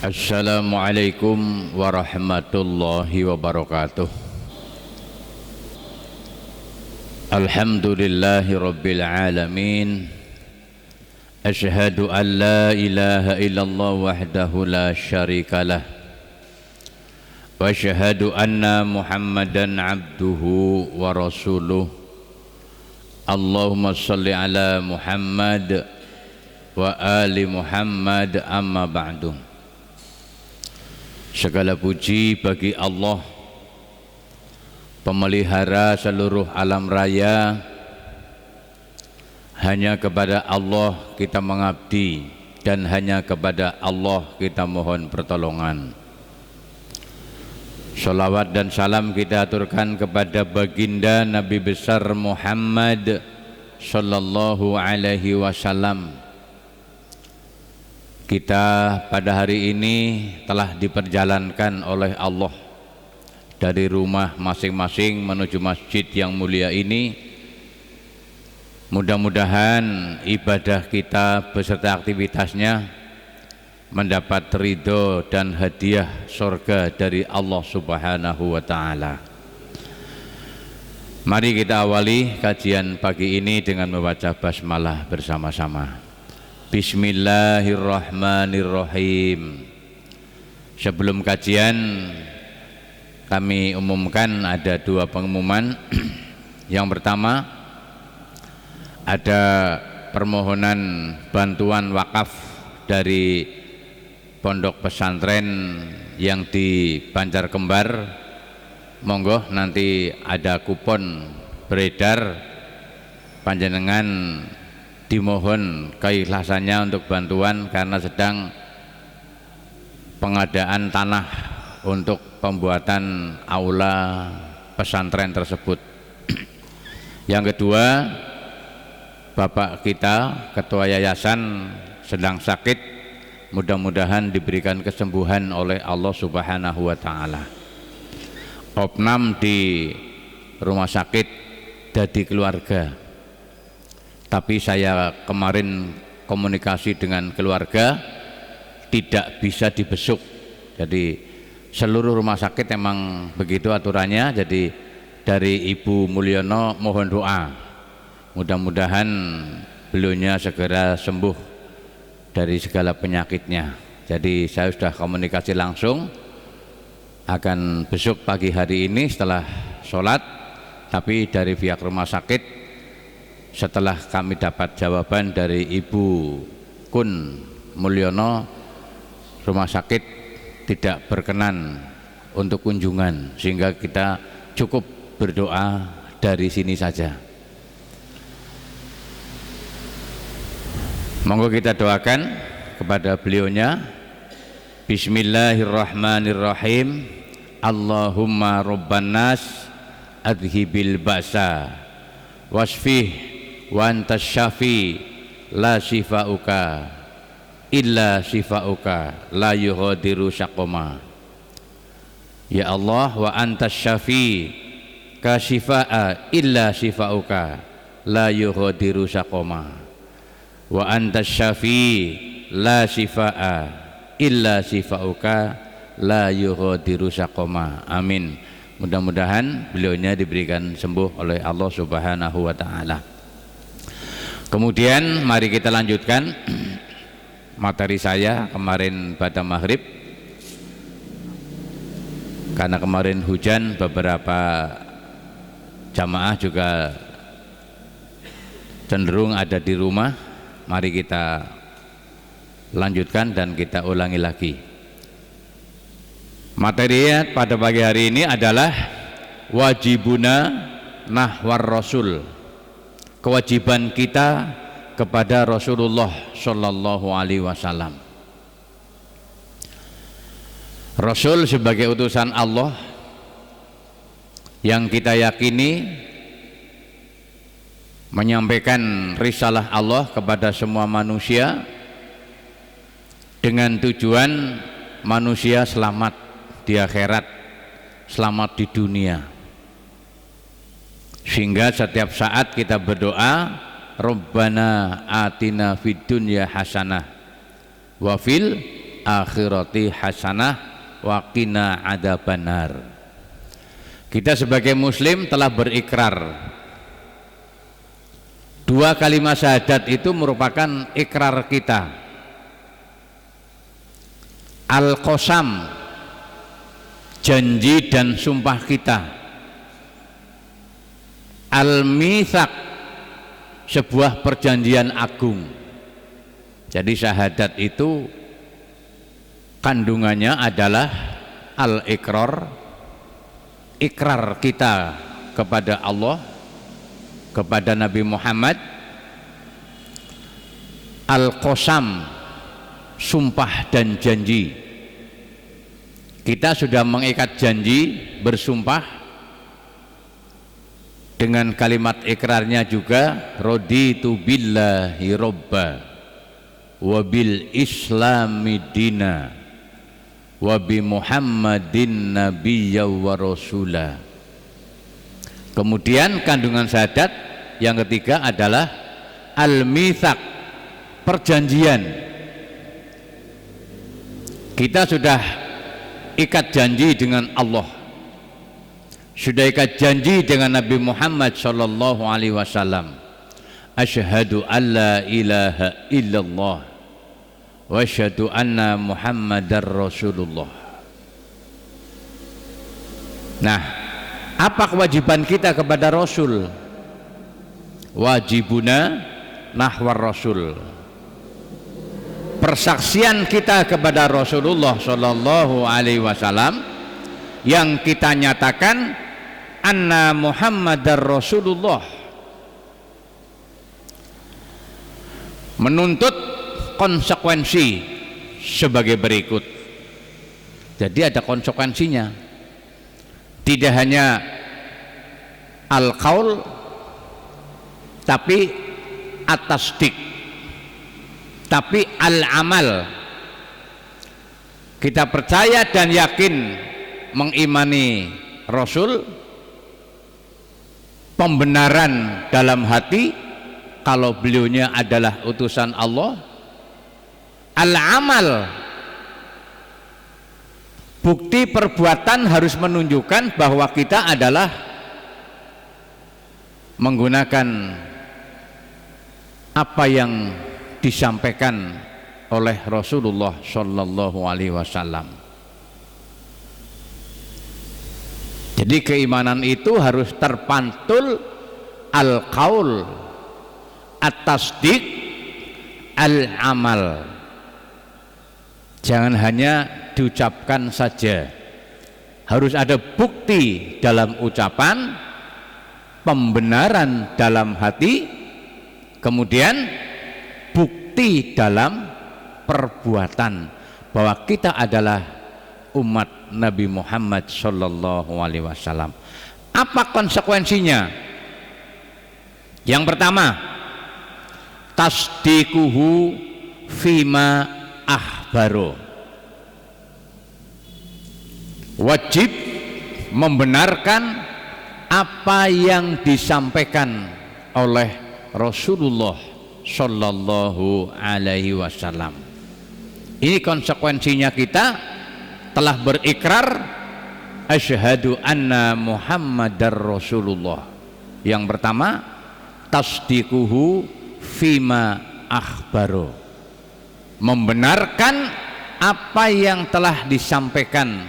Assalamualaikum warahmatullahi wabarakatuh. Alhamdulillahi rabbil alamin. Ashhadu an la ilaha illallah wahdahu la syarikalah. Wa ashhadu anna Muhammadan abduhu wa rasuluh. Allahumma salli ala Muhammad wa ali Muhammad, amma ba'du. Segala puji bagi Allah, pemelihara seluruh alam raya. Hanya kepada Allah kita mengabdi dan hanya kepada Allah kita mohon pertolongan. Salawat dan salam kita aturkan kepada baginda Nabi besar Muhammad sallallahu alaihi wasallam. Kita pada hari ini telah diperjalankan oleh Allah dari rumah masing-masing menuju masjid yang mulia ini. Mudah-mudahan ibadah kita beserta aktivitasnya mendapat ridho dan hadiah surga dari Allah Subhanahu wa Ta'ala. Mari kita awali kajian pagi ini dengan membaca basmalah bersama-sama. Bismillahirrahmanirrahim. Sebelum kajian kami umumkan ada dua pengumuman. Yang pertama, ada permohonan bantuan wakaf dari pondok pesantren yang di Banjarkembar. Monggo nanti ada kupon beredar, panjenengan dimohon keikhlasannya untuk bantuan karena sedang pengadaan tanah untuk pembuatan aula pesantren tersebut. Yang kedua, Bapak kita, Ketua Yayasan sedang sakit, mudah-mudahan diberikan kesembuhan oleh Allah Subhanahu wa Ta'ala. Opnam di rumah sakit dadi keluarga. Tapi saya kemarin komunikasi dengan keluarga tidak bisa dibesuk. Jadi seluruh rumah sakit memang begitu aturannya. Jadi dari Ibu Mulyono mohon doa, mudah-mudahan beliaunya segera sembuh dari segala penyakitnya. Jadi saya sudah komunikasi langsung akan besok pagi hari ini setelah sholat. Tapi dari pihak rumah sakit, setelah kami dapat jawaban dari Ibu Kun Mulyono, rumah sakit tidak berkenan untuk kunjungan, sehingga kita cukup berdoa dari sini saja. Monggo kita doakan kepada beliaunya. Bismillahirrahmanirrahim. Allahumma rabban nas adhibil ba'sa wasfih wa antas syafi la shifauka illa shifauka la yughadiru syaqoma. Ya Allah, wa antas syafi ka shifaa illa shifauka la yughadiru syaqoma. Wa antas syafi la shifaa illa shifauka la yughadiru syaqoma. Amin. Mudah-mudahan beliaunya diberikan sembuh oleh Allah Subhanahu wa Ta'ala. Kemudian mari kita lanjutkan materi saya kemarin pada maghrib. Karena kemarin hujan, beberapa jamaah juga cenderung ada di rumah. Mari kita lanjutkan dan kita ulangi lagi. Materinya pada pagi hari ini adalah wajibuna nahwar rasul, kewajiban kita kepada Rasulullah Shallallahu Alaihi Wasallam. Rasul sebagai utusan Allah yang kita yakini menyampaikan risalah Allah kepada semua manusia dengan tujuan manusia selamat di akhirat, selamat di dunia. Sehingga setiap saat kita berdoa, Rabbana atina fid dunya hasanah wa fil akhirati hasanah wa qina adzabannar. Kita sebagai muslim telah berikrar. Dua kalimat syahadat itu merupakan ikrar kita. Al-qasam, janji dan sumpah kita. Al-mitsaq, sebuah perjanjian agung. Jadi syahadat itu kandungannya adalah al-iqrar, ikrar kita kepada Allah, kepada Nabi Muhammad, al-qasam, sumpah dan janji. Kita sudah mengikat janji, bersumpah dengan kalimat ikrarnya juga, raditu billahi robba wa bil islami dina wa bi muhammadin nabiyya wa rasulah. Kemudian kandungan syahadat yang ketiga adalah al-mitsaq, perjanjian. Kita sudah ikat janji dengan Allah, sudah ikat janji dengan Nabi Muhammad sallallahu alaihi wasallam. Asyhadu an la ilaha illallah wa asyhadu anna Muhammadar Rasulullah. Nah, apa kewajiban kita kepada Rasul? Wajibuna nahwar Rasul. Persaksian kita kepada Rasulullah sallallahu alaihi wasallam yang kita nyatakan anna Muhammadar Rasulullah, menuntut konsekuensi sebagai berikut. Jadi ada konsekuensinya, tidak hanya al-qaul tapi at-tasdiq, tapi al-amal. Kita percaya dan yakin mengimani Rasul, pembenaran dalam hati kalau beliaunya adalah utusan Allah. Al-amal, bukti perbuatan harus menunjukkan bahwa kita adalah menggunakan apa yang disampaikan oleh Rasulullah Shallallahu Alaihi Wasallam. Jadi keimanan itu harus terpantul al-qaul, at-tasdiq, al-amal. Jangan hanya diucapkan saja, harus ada bukti dalam ucapan, pembenaran dalam hati, kemudian bukti dalam perbuatan bahwa kita adalah umat Nabi Muhammad Sallallahu Alaihi Wasallam. Apa konsekuensinya? Yang pertama, tasdikuhu fima akhbaro, wajib membenarkan apa yang disampaikan oleh Rasulullah Sallallahu Alaihi Wasallam. Ini konsekuensinya, kita telah berikrar asyhadu anna Muhammadar Rasulullah. Yang pertama, tasdikuhu fima akhbaro, membenarkan apa yang telah disampaikan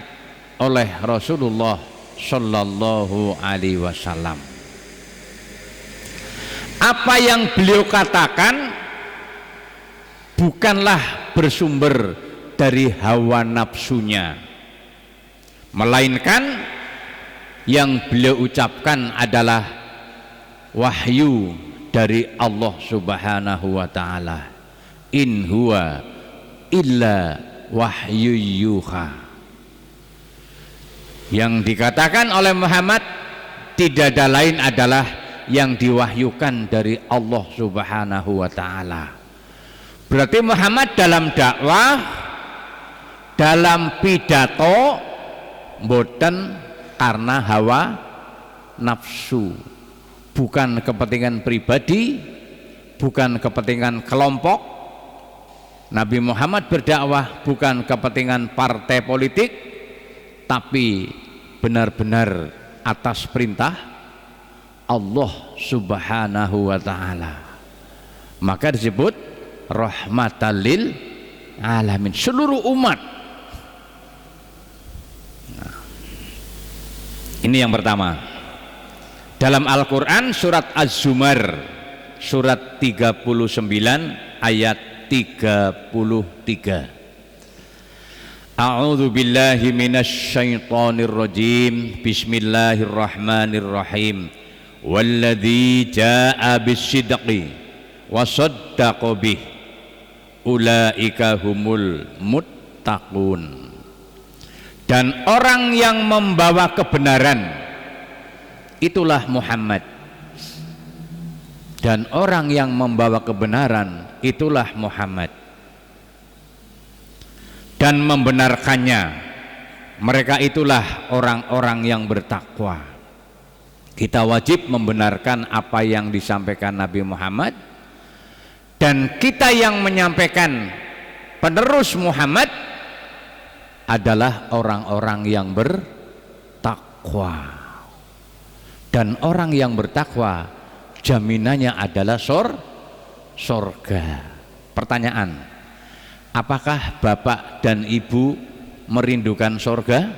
oleh Rasulullah Sallallahu Alaihi Wasallam. Apa yang beliau katakan bukanlah bersumber dari hawa nafsunya, melainkan yang beliau ucapkan adalah wahyu dari Allah Subhanahu wa Ta'ala. In huwa illa wahyu yuha. Yang dikatakan oleh Muhammad tidak ada lain adalah yang diwahyukan dari Allah Subhanahu wa Ta'ala. Berarti Muhammad dalam dakwah, dalam pidato, mboten karena hawa nafsu, bukan kepentingan pribadi, bukan kepentingan kelompok, Nabi Muhammad berdakwah bukan kepentingan partai politik, tapi benar-benar atas perintah Allah Subhanahu wa ta'ala. Maka disebut rahmatan lil alamin, seluruh umat. Nah, ini yang pertama. Dalam Al-Quran surat Az-Zumar surat 39 ayat 33. A'udzu billahi minasy syaithanir rajim. Bismillahirrahmanirrahim. Walladzi jaa'a bis-sidqi wa shaddaqa bih ulaika humul muttaqun. Dan orang yang membawa kebenaran itulah Muhammad. Dan orang yang membawa kebenaran itulah Muhammad. Dan membenarkannya, mereka itulah orang-orang yang bertakwa. Kita wajib membenarkan apa yang disampaikan Nabi Muhammad, dan kita yang menyampaikan penerus Muhammad adalah orang-orang yang bertakwa. Dan orang yang bertakwa jaminannya adalah surga. Pertanyaan, apakah bapak dan ibu merindukan surga?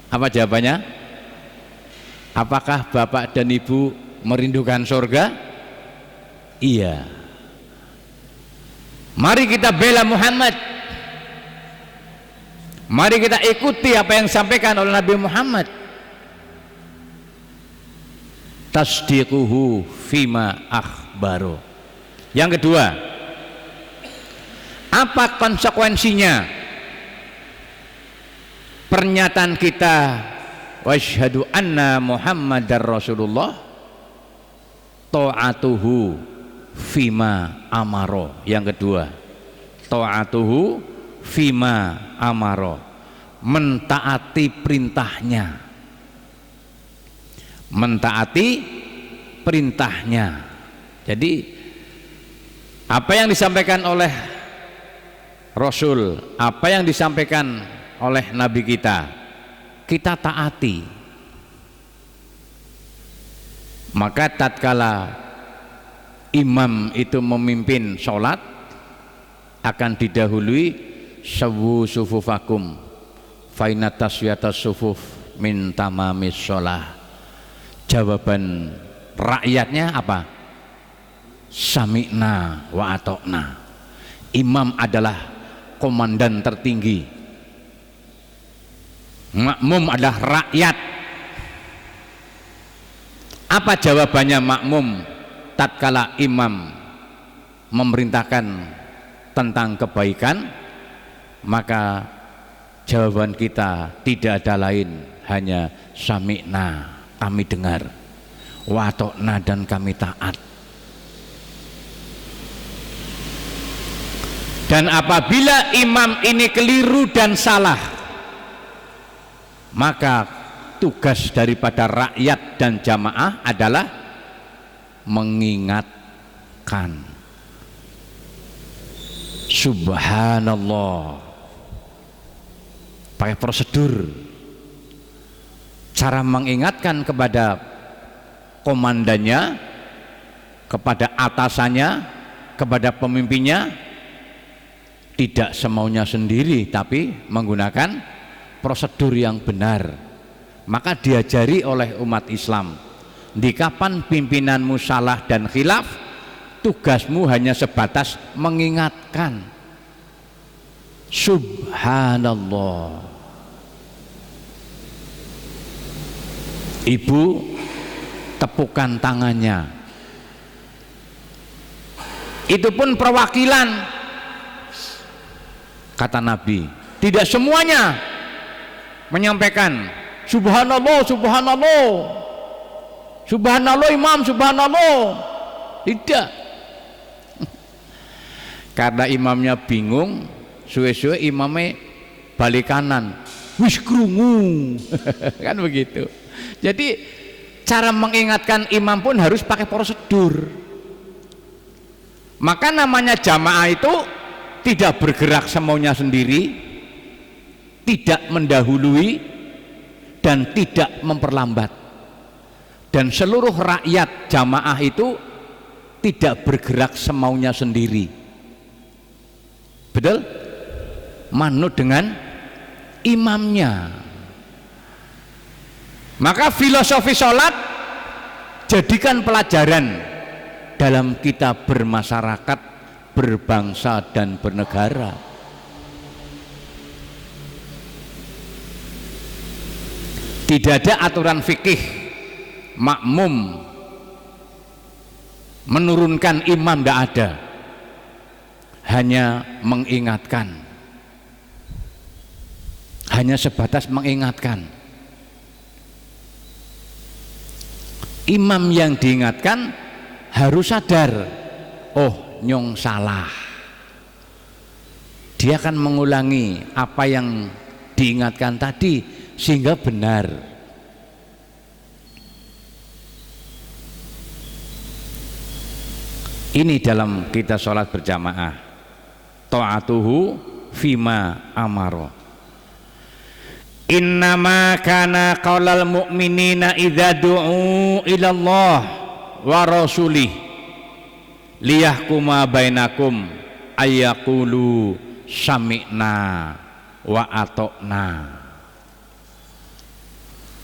Apa jawabannya? Apakah bapak dan ibu merindukan surga? Iya. Mari kita bela Muhammad. Mari kita ikuti apa yang disampaikan oleh Nabi Muhammad. Tasdiquhu fima akhbaru. Yang kedua, apa konsekuensinya pernyataan kita wasyhadu anna Muhammadar Rasulullah? Ta'atuhu fima amaro. Yang kedua, ta'atuhu fima amaro, mentaati perintahnya, mentaati perintahnya. Jadi apa yang disampaikan oleh Rasul, apa yang disampaikan oleh Nabi kita taati. Maka tatkala imam itu memimpin sholat, akan didahului sawu sufufakum faina taswiyatas sufuf min tamamis sholah. Jawaban rakyatnya apa? Sami'na wa atokna. Imam adalah komandan tertinggi, makmum adalah rakyat. Apa jawabannya makmum tatkala imam memerintahkan tentang kebaikan? Maka jawaban kita tidak ada lain, hanya sami'na, kami dengar, wa atokna, dan kami taat. Dan apabila imam ini keliru dan salah, maka tugas daripada rakyat dan jamaah adalah mengingatkan. Subhanallah, pakai prosedur, cara mengingatkan kepada komandannya, kepada atasannya, kepada pemimpinnya, tidak semaunya sendiri, tapi menggunakan prosedur yang benar. Maka diajari oleh umat Islam, di kapan pimpinanmu salah dan khilaf, tugasmu hanya sebatas mengingatkan. Subhanallah. Ibu tepukan tangannya, itu pun perwakilan. Kata Nabi, tidak semuanya menyampaikan subhanallah, subhanallah, subhanallah imam, subhanallah. Tidak. Karena imamnya bingung, suwe-suwe imamnya balik kanan, wis krungu. Kan begitu. Jadi cara mengingatkan imam pun harus pakai prosedur. Maka namanya jamaah itu tidak bergerak semaunya sendiri, tidak mendahului dan tidak memperlambat. Dan seluruh rakyat jamaah itu tidak bergerak semaunya sendiri. Betul? Manut dengan imamnya. Maka filosofi sholat jadikan pelajaran dalam kita bermasyarakat, berbangsa dan bernegara. Tidak ada aturan fikih makmum menurunkan imam, tidak ada, hanya mengingatkan, hanya sebatas mengingatkan. Imam yang diingatkan harus sadar, oh nyong salah. Dia akan mengulangi apa yang diingatkan tadi sehingga benar. Ini dalam kita sholat berjamaah, ta'atuhu fima amaro. Innama kana qaulal mu'minina idza du'u ilallah wa rasulih liyahkuma bainakum ayyaqulu sami'na wa ata'na.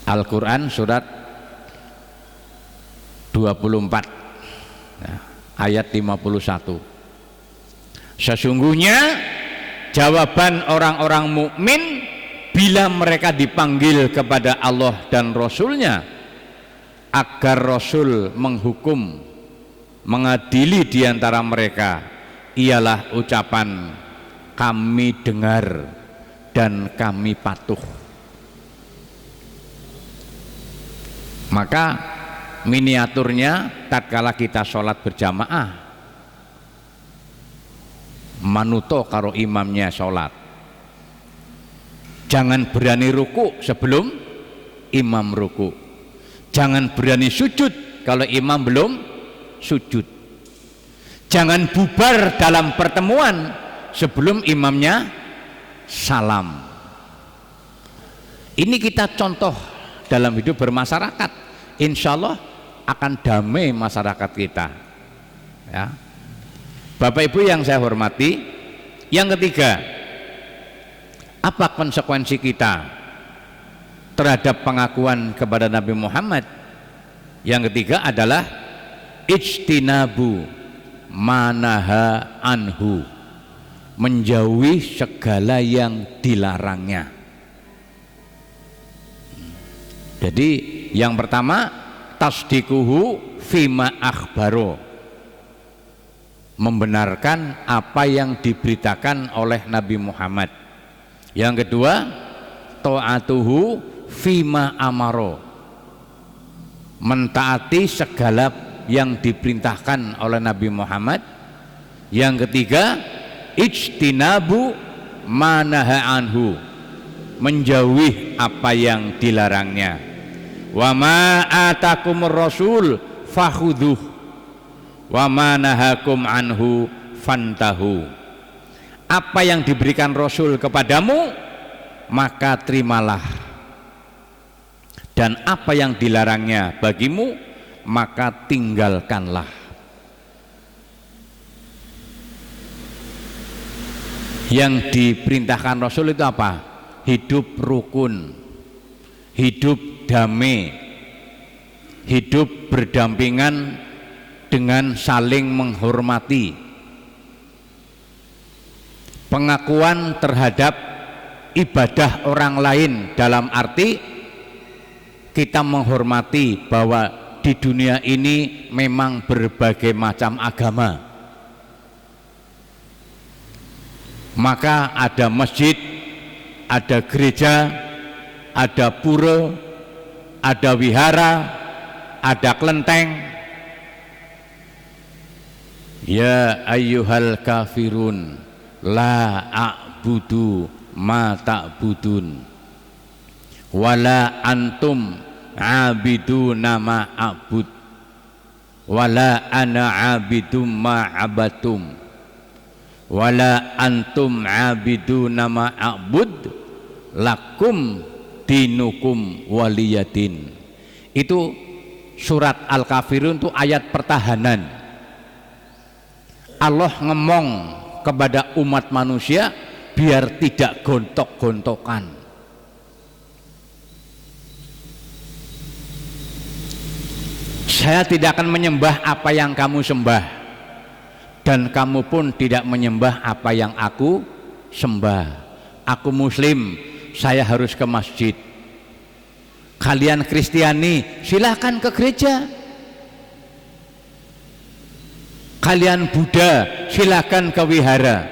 Al-Quran surat 24 ayat 51. Sesungguhnya jawaban orang-orang mukmin bila mereka dipanggil kepada Allah dan Rasulnya agar Rasul menghukum, mengadili di antara mereka, ialah ucapan kami dengar dan kami patuh. Maka miniaturnya tatkala kita sholat berjamaah, manuto karo imamnya sholat. Jangan berani ruku sebelum imam ruku. Jangan berani sujud kalau imam belum sujud. Jangan bubar dalam pertemuan sebelum imamnya salam. Ini kita contoh dalam hidup bermasyarakat. Insya Allah akan damai masyarakat kita. Ya. Bapak Ibu yang saya hormati, yang ketiga, apa konsekuensi kita terhadap pengakuan kepada Nabi Muhammad? Yang ketiga adalah ijtinabu manaha anhu, menjauhi segala yang dilarangnya. Jadi yang pertama, tasdikuhu fima akhbaro, membenarkan apa yang diberitakan oleh Nabi Muhammad. Yang kedua, ta'atuhu fima amaro, mentaati segala yang diperintahkan oleh Nabi Muhammad. Yang ketiga, ijtinabu manaha anhu, menjauhi apa yang dilarangnya. Wa ma atakumur rasul fakhudhuh wa ma nahakum anhu fantahu. Apa yang diberikan Rasul kepadamu maka terimalah, dan apa yang dilarangnya bagimu maka tinggalkanlah. Yang diperintahkan Rasul itu apa? Hidup rukun, hidup damai, hidup berdampingan dengan saling menghormati. Pengakuan terhadap ibadah orang lain dalam arti kita menghormati bahwa di dunia ini memang berbagai macam agama. Maka ada masjid, ada gereja, ada pura, ada wihara, ada kelenteng. Ya ayyuhal kafirun la a'budu ma ta'budun wala antum abiduna ma a'bud. wala ana abidum ma abatum wala antum abiduna ma a'bud lakum dinukum waliyadin. Itu surat Al-Kafirun, itu ayat pertahanan. Allah ngomong kepada umat manusia biar tidak gontok-gontokan. Saya tidak akan menyembah apa yang kamu sembah, dan kamu pun tidak menyembah apa yang aku sembah. Aku Muslim, saya harus ke masjid. Kalian Kristiani, silahkan ke gereja. Kalian Buddha, silahkan ke wihara.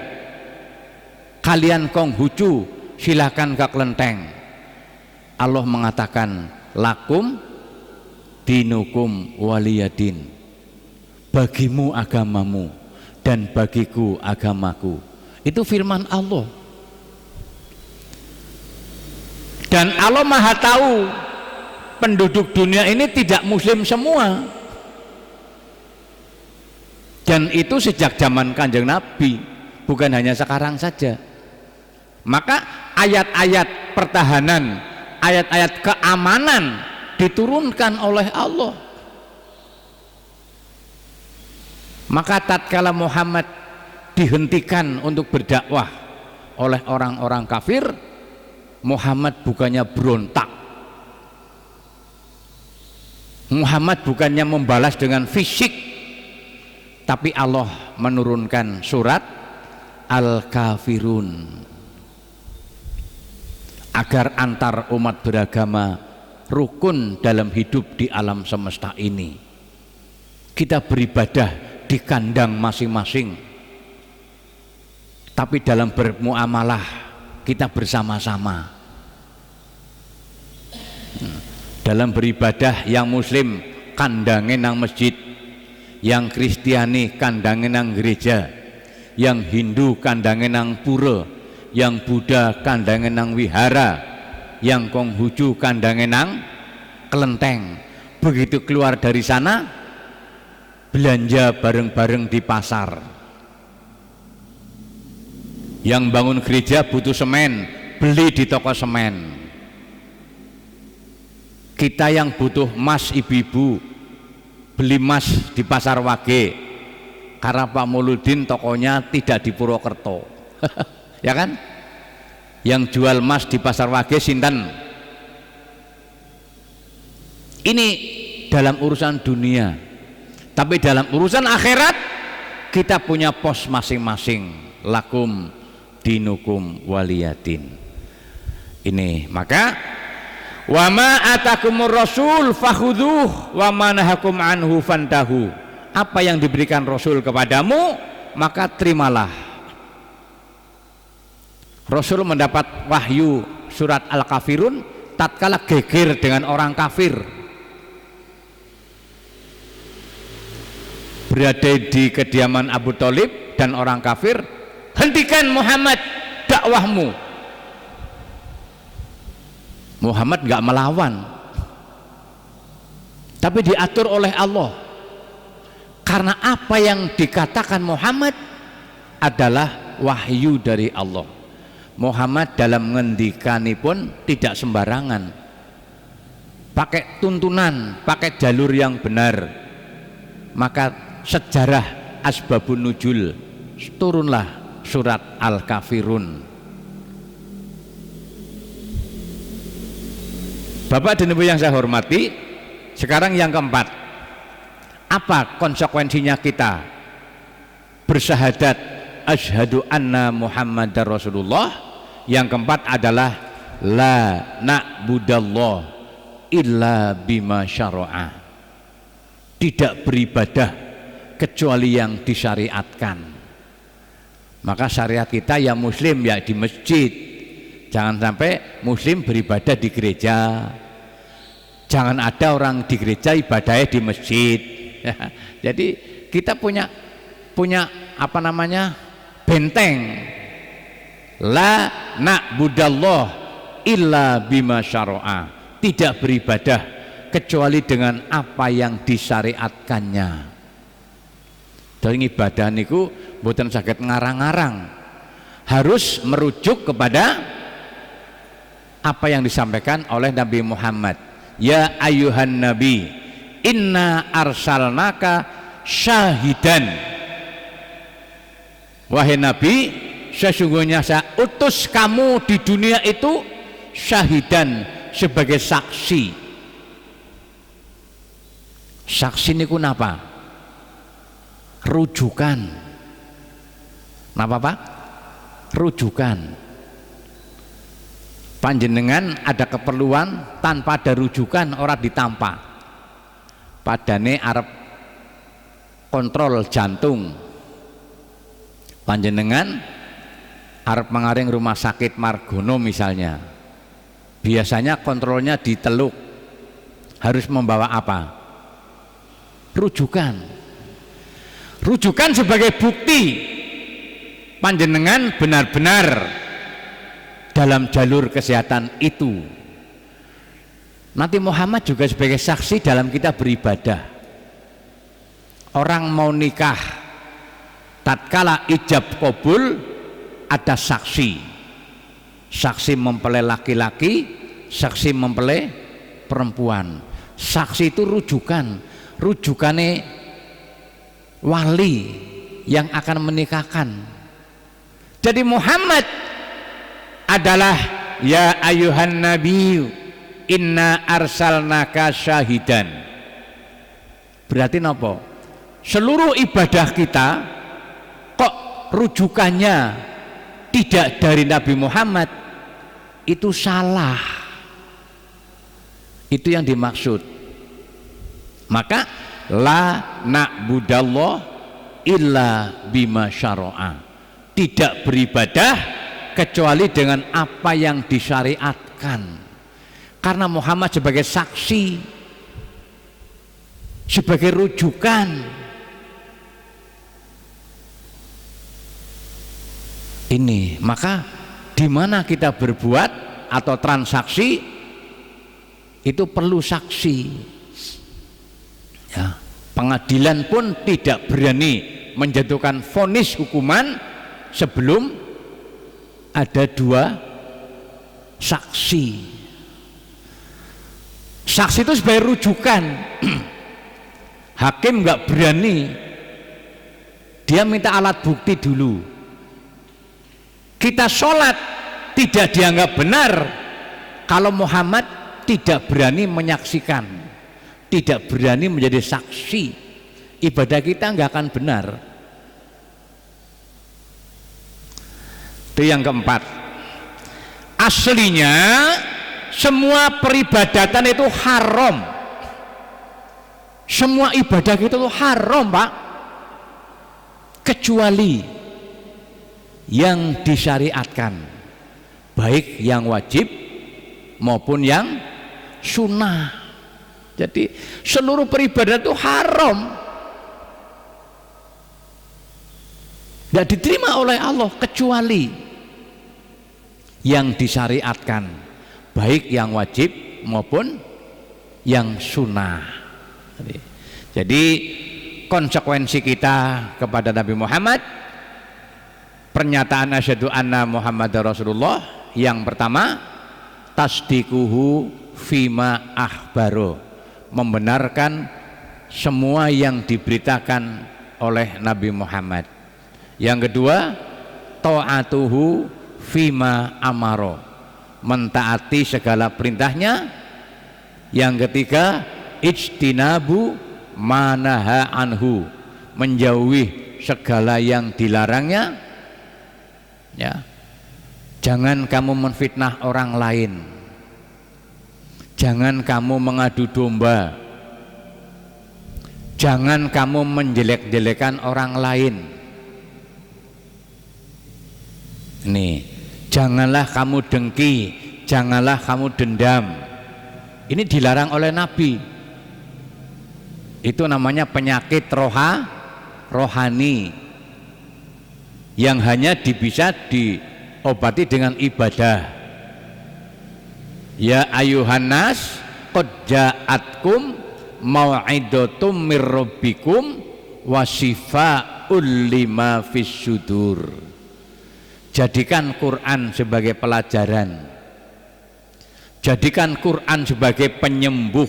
Kalian Konghucu, silahkan ke kelenteng. Allah mengatakan, lakum dinukum waliyadin. Bagimu agamamu dan bagiku agamaku. Itu firman Allah. Dan Allah Maha tahu penduduk dunia ini tidak Muslim semua. Dan itu sejak zaman Kanjeng Nabi, bukan hanya sekarang saja. Maka ayat-ayat pertahanan, ayat-ayat keamanan diturunkan oleh Allah. Maka tatkala Muhammad dihentikan untuk berdakwah oleh orang-orang kafir, Muhammad bukannya berontak, Muhammad bukannya membalas dengan fisik, tapi Allah menurunkan surat Al-Kafirun agar antar umat beragama rukun dalam hidup di alam semesta ini. Kita beribadah di kandang masing-masing, tapi dalam bermuamalah kita bersama-sama. Dalam beribadah, yang Muslim kandangnya nang masjid, yang Kristiani kandangnya nang gereja, yang Hindu kandangnya nang pura, yang Buddha kandangnya nang wihara, yang Konghucu kandangnya nang kelenteng. Begitu keluar dari sana, belanja bareng-bareng di pasar. Yang bangun gereja butuh semen, beli di toko semen. Kita yang butuh emas, ibu-ibu beli emas di pasar Wage, karena Pak Muludin tokonya tidak di Purwokerto. Ya kan? Yang jual emas di pasar Wage sinten? Ini dalam urusan dunia. Tapi dalam urusan akhirat kita punya pos masing-masing. Lakum dinukum waliyadin. Ini maka wa ma atakumur rasul fakhudhuh wa ma nahakum anhu fantahu. Apa yang diberikan Rasul kepadamu, maka terimalah. Rasul mendapat wahyu surat Al-Kafirun tatkala geger dengan orang kafir, berada di kediaman Abu Thalib dan orang kafir. Hentikan Muhammad dakwahmu. Muhammad nggak melawan, tapi diatur oleh Allah, karena apa yang dikatakan Muhammad adalah wahyu dari Allah. Muhammad dalam ngendikanipun tidak sembarangan, pakai tuntunan, pakai jalur yang benar. Maka sejarah asbabun nuzul, turunlah surat Al-Kafirun. Bapak dan Ibu yang saya hormati, sekarang yang keempat, apa konsekuensinya kita bersyahadat asyhadu anna Muhammadar Rasulullah? Yang keempat adalah la na'budallah illa bima syara'a. Tidak beribadah kecuali yang disyariatkan. Maka syariat kita ya Muslim ya di masjid. Jangan sampai Muslim beribadah di gereja. Jangan ada orang di gereja ibadahnya di masjid. Jadi kita punya apa namanya, benteng. La na'budallah illa bima syara'a. Tidak beribadah kecuali dengan apa yang disyariatkannya. Dari ibadah niku mboten saged ngarang-ngarang, harus merujuk kepada apa yang disampaikan oleh Nabi Muhammad. Ya ayuhan nabi, inna arsalnaka syahidan. Wahai nabi, sesungguhnya saya utus kamu di dunia itu syahidan, sebagai saksi. Saksi niku napa? Rujukan. Napa Pak? Rujukan. Panjenengan ada keperluan tanpa ada rujukan orang ditampa. Padane arep kontrol jantung. Panjenengan arep mengaring rumah sakit Margono misalnya. Biasanya kontrolnya di Teluk. Harus membawa apa? Rujukan. Rujukan sebagai bukti panjenengan benar-benar dalam jalur kesehatan itu. Nanti Muhammad juga sebagai saksi dalam kita beribadah. Orang mau nikah, tatkala ijab kabul ada saksi. Saksi mempelai laki-laki, saksi mempelai perempuan. Saksi itu rujukan. Rujukannya wali yang akan menikahkan. Jadi Muhammad adalah ya ayuhan nabi inna arsalnaka syahidan. Berarti nopo? Seluruh ibadah kita kok rujukannya tidak dari Nabi Muhammad, itu salah. Itu yang dimaksud. Maka la na'budallah illa bima syara'a. Tidak beribadah kecuali dengan apa yang disyariatkan. Karena Muhammad sebagai saksi, sebagai rujukan. Ini, maka di mana kita berbuat atau transaksi itu perlu saksi. Ya, pengadilan pun tidak berani menjatuhkan vonis hukuman sebelum ada dua saksi. Saksi itu sebagai rujukan. Hakim nggak berani, dia minta alat bukti dulu. Kita sholat tidak dianggap benar kalau Muhammad tidak berani menyaksikan, tidak berani menjadi saksi. Ibadah kita nggak akan benar. Itu yang keempat. Aslinya semua peribadatan itu haram. Semua ibadah kita itu haram, Pak, kecuali yang disyariatkan, baik yang wajib maupun yang sunnah. Jadi seluruh peribadatan itu haram, tidak diterima oleh Allah kecuali yang disyariatkan, baik yang wajib maupun yang sunnah. Jadi konsekuensi kita kepada Nabi Muhammad, pernyataan asyhadu anna Muhammadar Rasulullah, yang pertama tasdikuhu fima akhbaro, membenarkan semua yang diberitakan oleh Nabi Muhammad. Yang kedua ta'atuhu fima amaro, mentaati segala perintahnya. Yang ketiga ijtinabu manaha anhu, menjauhi segala yang dilarangnya. Ya, jangan kamu menfitnah orang lain, jangan kamu mengadu domba, jangan kamu menjelek-jelekan orang lain. Nih, janganlah kamu dengki, janganlah kamu dendam. Ini dilarang oleh Nabi. Itu namanya penyakit rohani yang hanya bisa diobati dengan ibadah. Ya ayuhan nas qad ja'atkum mau'idatum mir rabbikum wa shifaa'ul lima fis sudur. Jadikan Quran sebagai pelajaran, jadikan Quran sebagai penyembuh,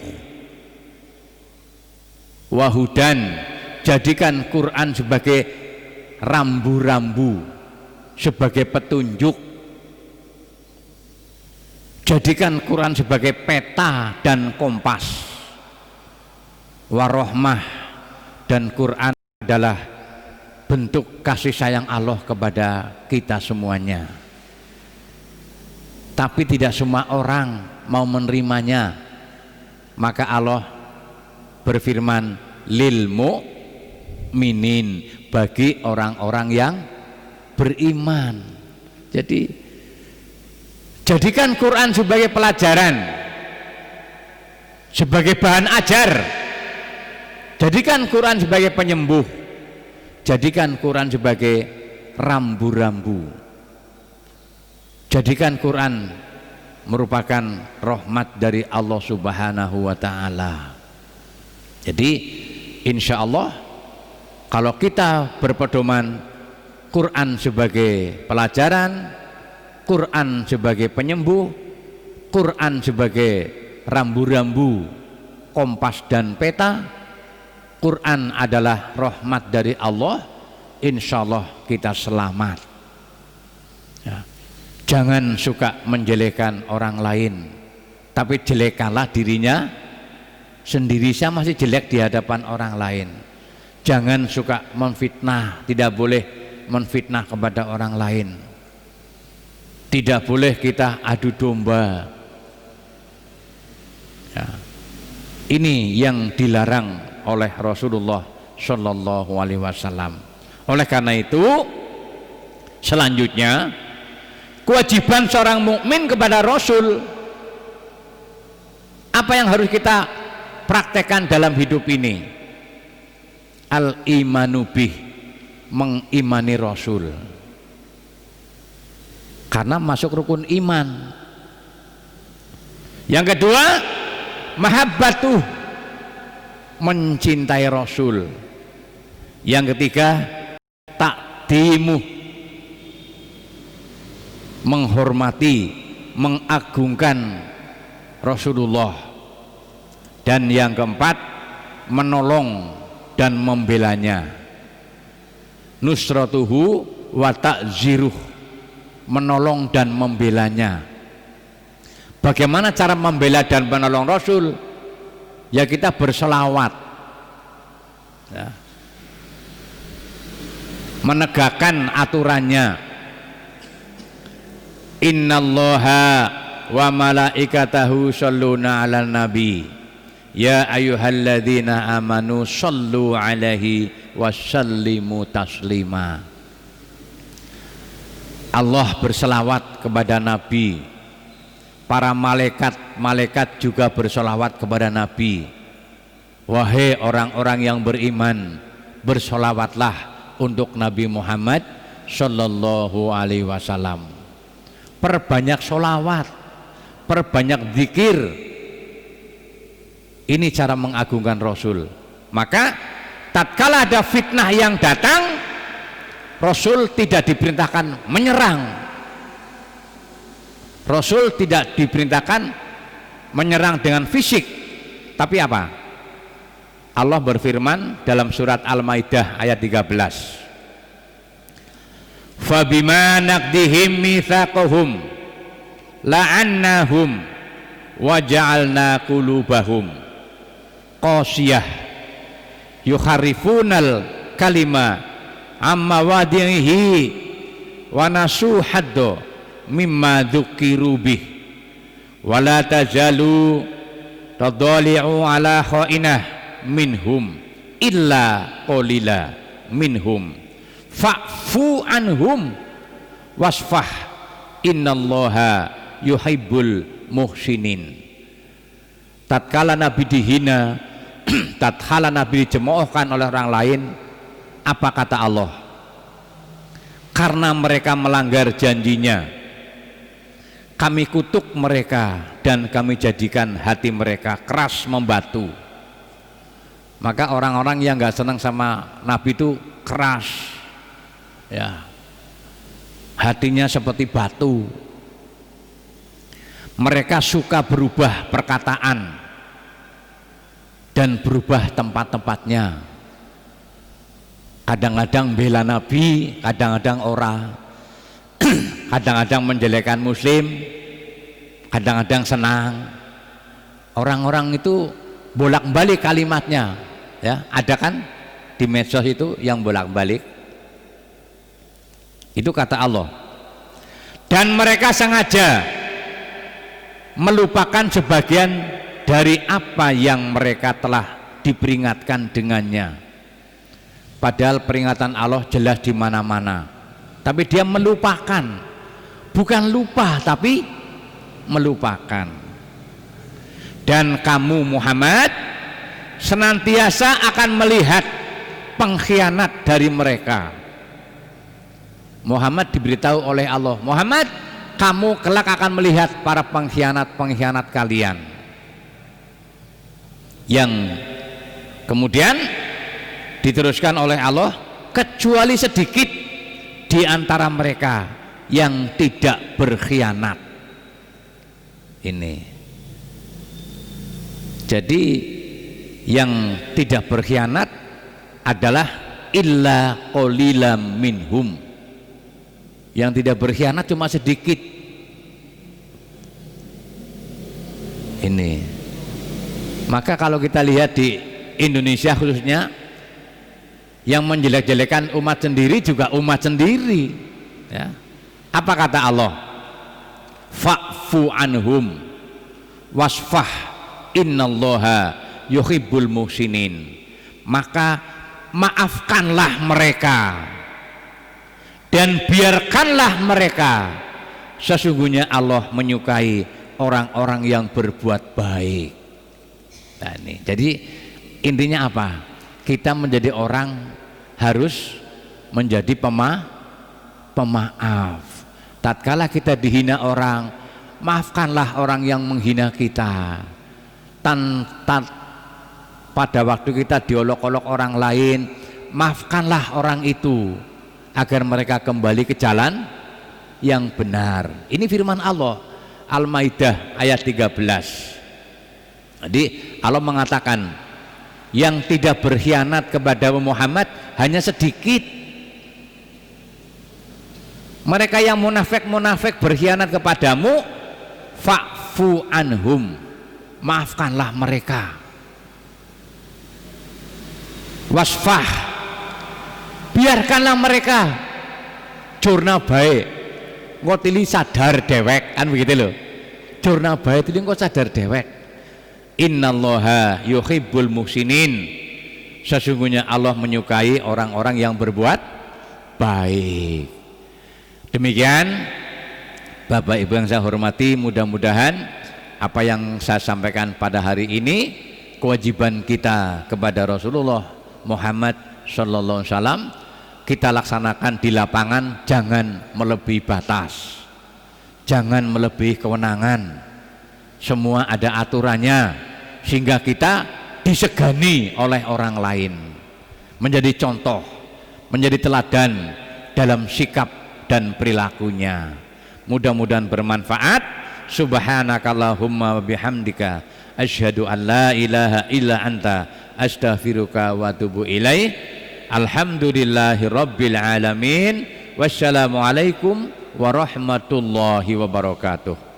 wahudan, jadikan Quran sebagai rambu-rambu, sebagai petunjuk, jadikan Quran sebagai peta dan kompas, warohmah. Dan Quran adalah bentuk kasih sayang Allah kepada kita semuanya. Tapi tidak semua orang mau menerimanya. Maka Allah berfirman, lil mu'minin, bagi orang-orang yang beriman. Jadi jadikan Quran sebagai pelajaran, sebagai bahan ajar. Jadikan Quran sebagai penyembuh, jadikan Quran sebagai rambu-rambu, jadikan Quran merupakan rahmat dari Allah Subhanahu wa ta'ala. Jadi insya Allah kalau kita berpedoman Quran sebagai pelajaran, Quran sebagai penyembuh, Quran sebagai rambu-rambu, kompas dan peta, Quran adalah rahmat dari Allah, insya Allah kita selamat. Ya. Jangan suka menjelekkan orang lain, tapi jelekkanlah dirinya sendiri. Saya masih jelek di hadapan orang lain. Jangan suka memfitnah, tidak boleh menfitnah kepada orang lain. Tidak boleh kita adu domba. Ya. Ini yang dilarang oleh Rasulullah Shallallahu Alaihi Wasallam. Oleh karena itu, selanjutnya kewajiban seorang mukmin kepada Rasul, apa yang harus kita praktekkan dalam hidup ini? Al imanu bih, mengimani Rasul, karena masuk rukun iman. Yang kedua, mahabbatuh, mencintai Rasul. Yang ketiga, takdimu, menghormati, mengagungkan Rasulullah. Dan yang keempat, menolong dan membelanya. Nusratuhu wa ta'ziruh, menolong dan membelanya. Bagaimana cara membela dan menolong Rasul? Ya kita berselawat, ya, menegakkan aturannya. Innallaha wa malaikatahu shalluna 'alan nabi ya ayyuhalladzina amanu shallu 'alaihi wasallimu taslima. Allah berselawat kepada Nabi. Para malaikat juga bersolawat kepada Nabi. Wahai orang-orang yang beriman, bersolawatlah untuk Nabi Muhammad Sallallahu Alaihi Wasallam. Perbanyak solawat, perbanyak zikir. Ini cara mengagungkan Rasul. Maka tatkala ada fitnah yang datang, Rasul tidak diperintahkan menyerang. Rasul tidak diperintahkan menyerang dengan fisik, tapi apa? Allah berfirman dalam surat Al-Maidah ayat 13, fabima naqdihim mitsaqahum la'annahum wa ja'alna qulubahum qasiyah yukharifunal kalima amma wadihi wa nasu haddo mimma dzukiru bih wala tazalu tadali'u ala kha'inah minhum illa qalila minhum fa'fu anhum wasfah innallaha yuhibbul muhsinin. Tatkala Nabi dihina, tatkala Nabi dicemoohkan oleh orang lain, apa kata Allah? Karena mereka melanggar janjinya, kami kutuk mereka dan kami jadikan hati mereka keras membatu. Maka orang-orang yang nggak senang sama Nabi itu keras, ya, hatinya seperti batu. Mereka suka berubah perkataan dan berubah tempat-tempatnya. Kadang-kadang bela Nabi, kadang-kadang ora. Kadang-kadang menjelekkan Muslim, kadang-kadang senang. Orang-orang itu bolak-balik kalimatnya, ya, ada kan di medsos itu yang bolak-balik. Itu kata Allah. Dan mereka sengaja melupakan sebagian dari apa yang mereka telah diperingatkan dengannya. Padahal peringatan Allah jelas di mana-mana. Tapi dia melupakan, bukan lupa tapi melupakan. Dan kamu Muhammad senantiasa akan melihat pengkhianat dari mereka. Muhammad diberitahu oleh Allah, Muhammad, kamu kelak akan melihat para pengkhianat-pengkhianat kalian. Yang kemudian diteruskan oleh Allah, kecuali sedikit di antara mereka yang tidak berkhianat. Ini. Jadi yang tidak berkhianat adalah illa qalilam minhum. Yang tidak berkhianat cuma sedikit. Ini. Maka kalau kita lihat di Indonesia khususnya, yang menjelek-jelekan umat sendiri juga umat sendiri, ya. Apa kata Allah? Fa'fu anhum wasfah innallaha yuhibbul muhsinin. Maka maafkanlah mereka dan biarkanlah mereka, sesungguhnya Allah menyukai orang-orang yang berbuat baik. Nah, ini. Jadi intinya apa? Kita menjadi orang harus menjadi pemaaf. Tatkala kita dihina orang, maafkanlah orang yang menghina kita. Pada waktu kita diolok-olok orang lain, maafkanlah orang itu agar mereka kembali ke jalan yang benar. Ini firman Allah, Al-Maidah ayat 13. Jadi Allah mengatakan yang tidak berkhianat kepada Muhammad hanya sedikit. Mereka yang munafik berkhianat kepadamu, fa'fu anhum, maafkanlah mereka. Wasfah, biarkanlah mereka. Jurna baik, ngotili sadar dewek, kan begitu loh. Jurna baik itu kok sadar dewek. Innallaha yuhibbul muhsinin. Sesungguhnya Allah menyukai orang-orang yang berbuat baik. Demikian Bapak Ibu yang saya hormati, mudah-mudahan apa yang saya sampaikan pada hari ini, kewajiban kita kepada Rasulullah Muhammad sallallahu alaihi wasallam kita laksanakan di lapangan, jangan melebihi batas, jangan melebihi kewenangan. Semua ada aturannya sehingga kita disegani oleh orang lain, menjadi contoh, menjadi teladan dalam sikap dan perilakunya. Mudah-mudahan bermanfaat. Subhanakallahumma wa bihamdika asyhadu an la ilaha illa anta astaghfiruka wa atubu ilaih. Alhamdulillahi rabbil alamin. Wassalamualaikum warahmatullahi wabarakatuh.